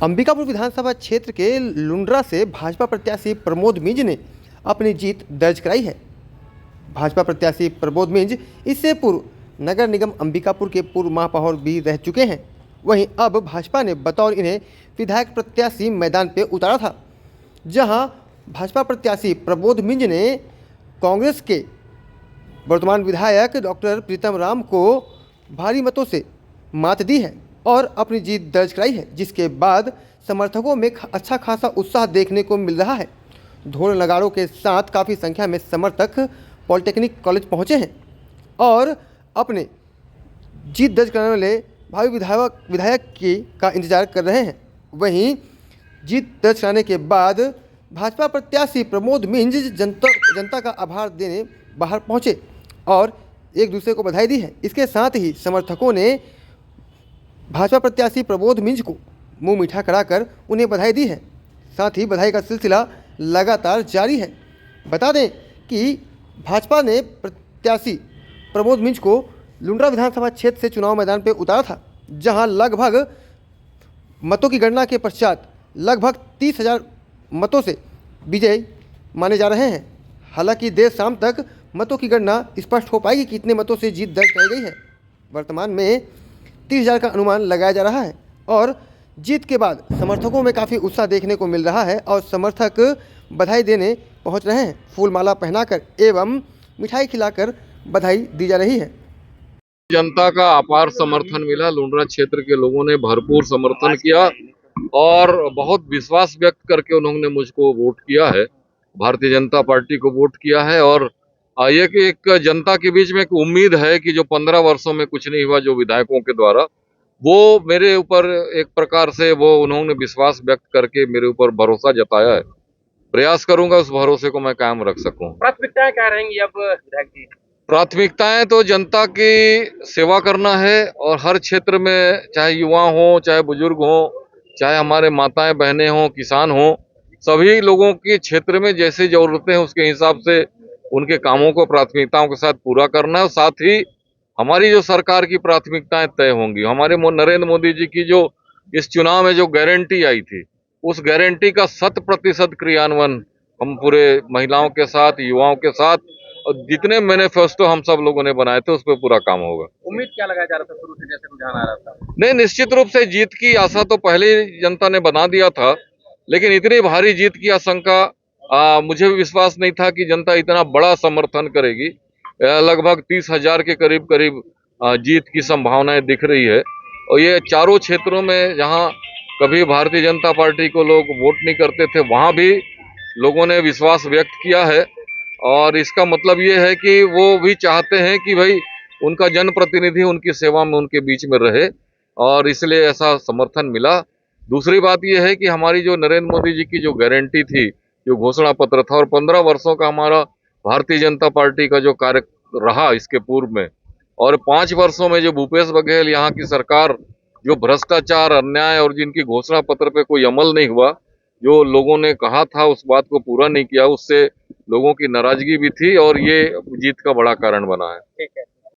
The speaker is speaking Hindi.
अंबिकापुर विधानसभा क्षेत्र के लुंड्रा से भाजपा प्रत्याशी प्रमोद मिंज ने अपनी जीत दर्ज कराई है। भाजपा प्रत्याशी प्रमोद मिंज इससे पूर्व नगर निगम अंबिकापुर के पूर्व महापौर भी रह चुके हैं। वहीं अब भाजपा ने बतौर इन्हें विधायक प्रत्याशी मैदान पर उतारा था, जहां भाजपा प्रत्याशी प्रमोद मिंज ने कांग्रेस के वर्तमान विधायक डॉक्टर प्रीतम राम को भारी मतों से मात दी है और अपनी जीत दर्ज कराई है, जिसके बाद समर्थकों में अच्छा खासा उत्साह देखने को मिल रहा है। ढोल नगाड़ों के साथ काफ़ी संख्या में समर्थक पॉलिटेक्निक कॉलेज पहुंचे हैं और अपने जीत दर्ज कराने वाले भावी विधायक का इंतजार कर रहे हैं। वहीं जीत दर्ज कराने के बाद भाजपा प्रत्याशी प्रमोद मिंज जनता का आभार देने बाहर पहुंचे और एक दूसरे को बधाई दी है। इसके साथ ही समर्थकों ने भाजपा प्रत्याशी प्रमोद मिंज को मुंह मीठा कराकर उन्हें बधाई दी है। साथ ही बधाई का सिलसिला लगातार जारी है। बता दें कि भाजपा ने प्रत्याशी प्रमोद मिंज को लुंड्रा विधानसभा क्षेत्र से चुनाव मैदान पर उतारा था, जहां लगभग मतों की गणना के पश्चात लगभग 30,000 मतों से विजयी माने जा रहे हैं। हालांकि देर शाम तक मतों की गणना स्पष्ट हो पाएगी कि कितने मतों से जीत दर्ज कराई गई है। वर्तमान में 30,000 का अनुमान लगाया जा रहा है और जीत के बाद समर्थकों में काफ़ी उत्साह देखने को मिल रहा है और समर्थक बधाई देने पहुंच रहे हैं। फूल माला पहनाकर एवं मिठाई खिलाकर बधाई दी जा रही है। जनता का अपार समर्थन मिला। लुंड्रा क्षेत्र के लोगों ने भरपूर समर्थन किया और बहुत विश्वास व्यक्त करके उन्होंने मुझको वोट किया है, भारतीय जनता पार्टी को वोट किया है। और ये कि एक जनता के बीच में एक उम्मीद है कि जो 15 वर्षों में कुछ नहीं हुआ जो विधायकों के द्वारा, वो मेरे ऊपर एक प्रकार से वो उन्होंने विश्वास व्यक्त करके मेरे ऊपर भरोसा जताया है। प्रयास करूंगा उस भरोसे को मैं कायम रख सकूं। प्राथमिकताएं क्या रहेंगी अब विधायक जी? प्राथमिकताएं तो जनता की सेवा करना है और हर क्षेत्र में, चाहे युवा हो, चाहे बुजुर्ग हो, चाहे हमारे माताएं बहनें हों, किसान हों, सभी लोगों के क्षेत्र में जैसी जरूरतें हैं उसके हिसाब से उनके कामों को प्राथमिकताओं के साथ पूरा करना है। और साथ ही हमारी जो सरकार की प्राथमिकताएं तय होंगी। हमारे नरेंद्र मोदी जी की जो इस चुनाव में जो गारंटी आई थी, उस गारंटी का 100% क्रियान्वयन हम पूरे महिलाओं के साथ, युवाओं के साथ और जितने मैनिफेस्टो हम सब लोगों ने बनाए थे उस पर पूरा काम होगा। उम्मीद क्या लगाया जा रहा था शुरू से, जैसे रुझान आ रहा था? नहीं, निश्चित रूप से जीत की आशा तो पहले जनता ने बना दिया था, लेकिन इतनी भारी जीत की आशंका मुझे भी विश्वास नहीं था कि जनता इतना बड़ा समर्थन करेगी। लगभग 30,000 के करीब जीत की संभावनाएं दिख रही है। और ये चारों क्षेत्रों में जहां कभी भारतीय जनता पार्टी को लोग वोट नहीं करते थे, वहां भी लोगों ने विश्वास व्यक्त किया है। और इसका मतलब ये है कि वो भी चाहते हैं कि भाई उनका जनप्रतिनिधि उनकी सेवा में उनके बीच में रहे और इसलिए ऐसा समर्थन मिला। दूसरी बात यह है कि हमारी जो नरेंद्र मोदी जी की जो गारंटी थी, जो घोषणा पत्र था और 15 वर्षों का हमारा भारतीय जनता पार्टी का जो कार्य रहा इसके पूर्व में, और 5 वर्षों में जो भूपेश बघेल यहाँ की सरकार जो भ्रष्टाचार, अन्याय और जिनकी घोषणा पत्र पे कोई अमल नहीं हुआ, जो लोगों ने कहा था उस बात को पूरा नहीं किया, उससे लोगों की नाराजगी भी थी और ये जीत का बड़ा कारण बना है। ठीक है।